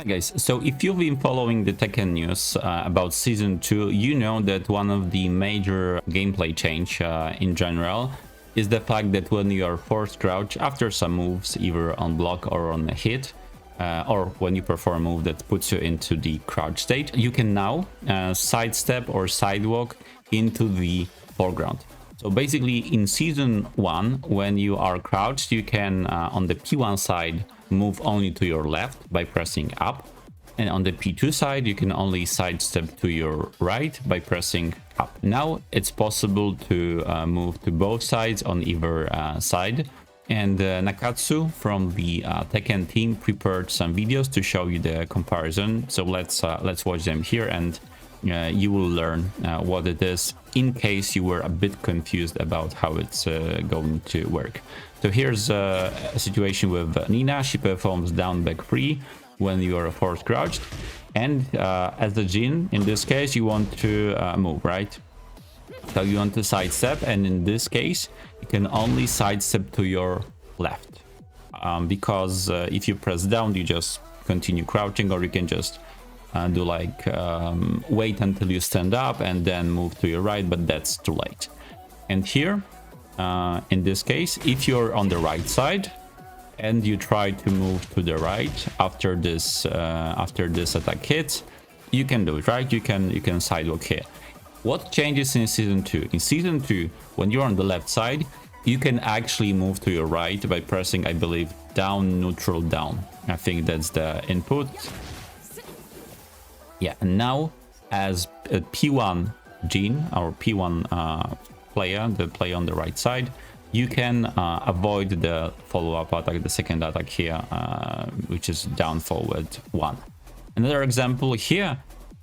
Hi guys, so if you've been following the Tekken news about Season 2, you know that one of the major gameplay change in general is the fact that when you are forced crouch after some moves, either on block or on a hit, or when you perform a move that puts you into the crouch state, you can now sidestep or sidewalk into the foreground. So basically in Season 1, when you are crouched, you can on the P1 side move only to your left by pressing up, and on the P2 side you can only sidestep to your right by pressing up. Now it's possible to move to both sides on either side, and Nakatsu from the Tekken team prepared some videos to show you the comparison. So let's watch them here, and you will learn what it is in case you were a bit confused about how it's going to work. So here's a situation with Nina. She performs down back 3 when you are forced crouched, and as the Jin in this case you want to move, right? So you want to sidestep, and in this case you can only sidestep to your left, because if you press down you just continue crouching, or you can just do like wait until you stand up and then move to your right, but that's too late. And here in this case, if you're on the right side and you try to move to the right after this attack hits, you can do it, right? You can sidewalk here. What changes in Season 2? In Season 2, when you're on the left side, you can actually move to your right by pressing, I believe, down, neutral, down. I think that's the input. Yeah, and now as a P1 Jin, or P1 player, the player on the right side, you can avoid the follow-up attack, the second attack here, which is down forward 1. Another example here,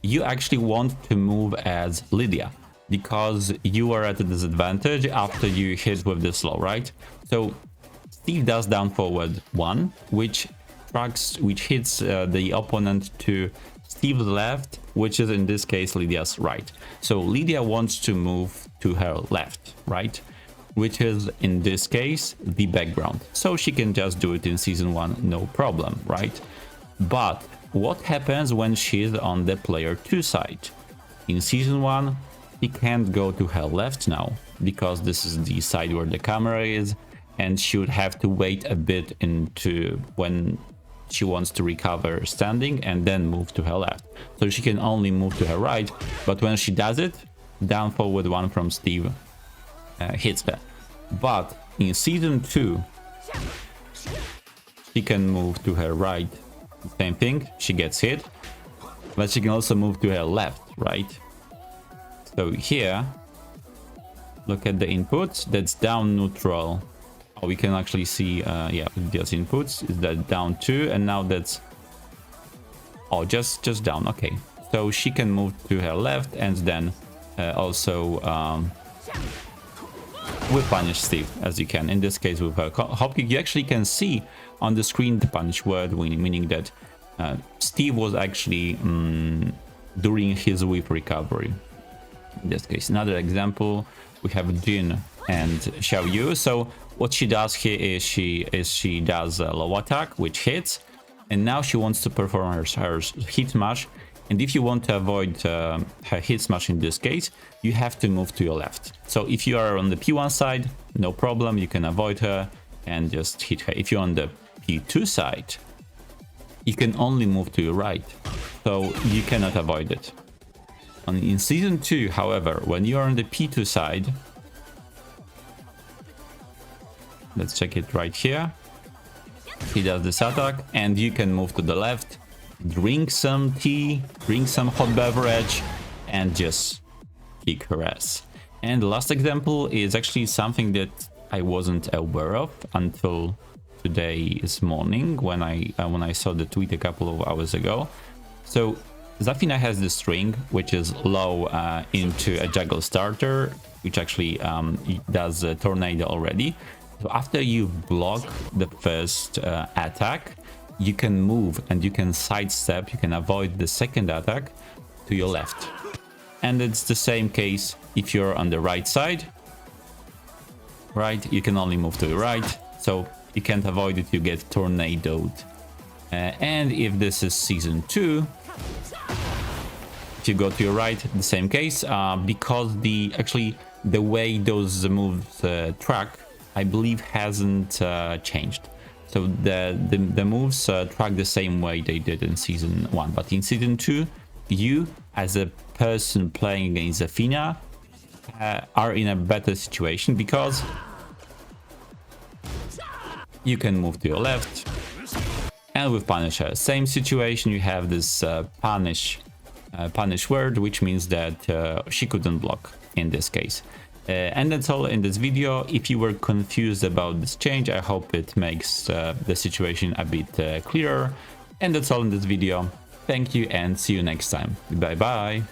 you actually want to move as Lydia, because you are at a disadvantage after you hit with the slow, right? So Steve does down forward 1, which hits the opponent to Steve's left, which is in this case Lydia's right. So Lydia wants to move to her left, right? Which is in this case the background. So she can just do it in Season 1, no problem, right? But what happens when she's on the player 2 side? In Season 1, she can't go to her left now, because this is the side where the camera is, and she would have to wait a bit into when she wants to recover standing and then move to her left. So she can only move to her right, but when she does it, down forward 1 from Steve hits her. But in Season 2, she can move to her right, same thing, she gets hit, but she can also move to her left, right? So here, look at the inputs, that's down, neutral. Oh, we can actually see, yeah, those inputs is that down 2, and now that's, oh, just down. Okay, so she can move to her left, and then also will punish Steve, as you can in this case with her hop kick. You actually can see on the screen the punish word, meaning that Steve was actually during his whip recovery. In this case, another example, we have Jin and Xiaoyu. So what she does here is she does a low attack which hits, and now she wants to perform her hit smash. And if you want to avoid her hit smash in this case, you have to move to your left. So if you are on the P1 side, no problem, you can avoid her and just hit her. If you're on the P2 side, you can only move to your right, so you cannot avoid it. And in Season 2, however, when you are on the P2 side, let's check it right here. He does this attack, and you can move to the left, drink some tea, drink some hot beverage, and just kick her ass. And the last example is actually something that I wasn't aware of until today's morning when I saw the tweet a couple of hours ago. So Zafina has this string which is low into a juggle starter, which actually does a tornado already. So after you block the first attack, you can move and you can sidestep, you can avoid the second attack to your left. And it's the same case if you're on the right side, right? You can only move to the right, so you can't avoid it, you get tornadoed And if this is season 2, if you go to your right, the same case, because the way those moves track, I believe, hasn't changed. So the moves track the same way they did in season 1, but in season 2, you as a person playing against Athena are in a better situation because you can move to your left, and with Punisher, same situation. You have this punish word, which means that she couldn't block in this case. And that's all in this video. If you were confused about this change, I hope it makes the situation a bit clearer. And that's all in this video. Thank you and see you next time. Bye bye.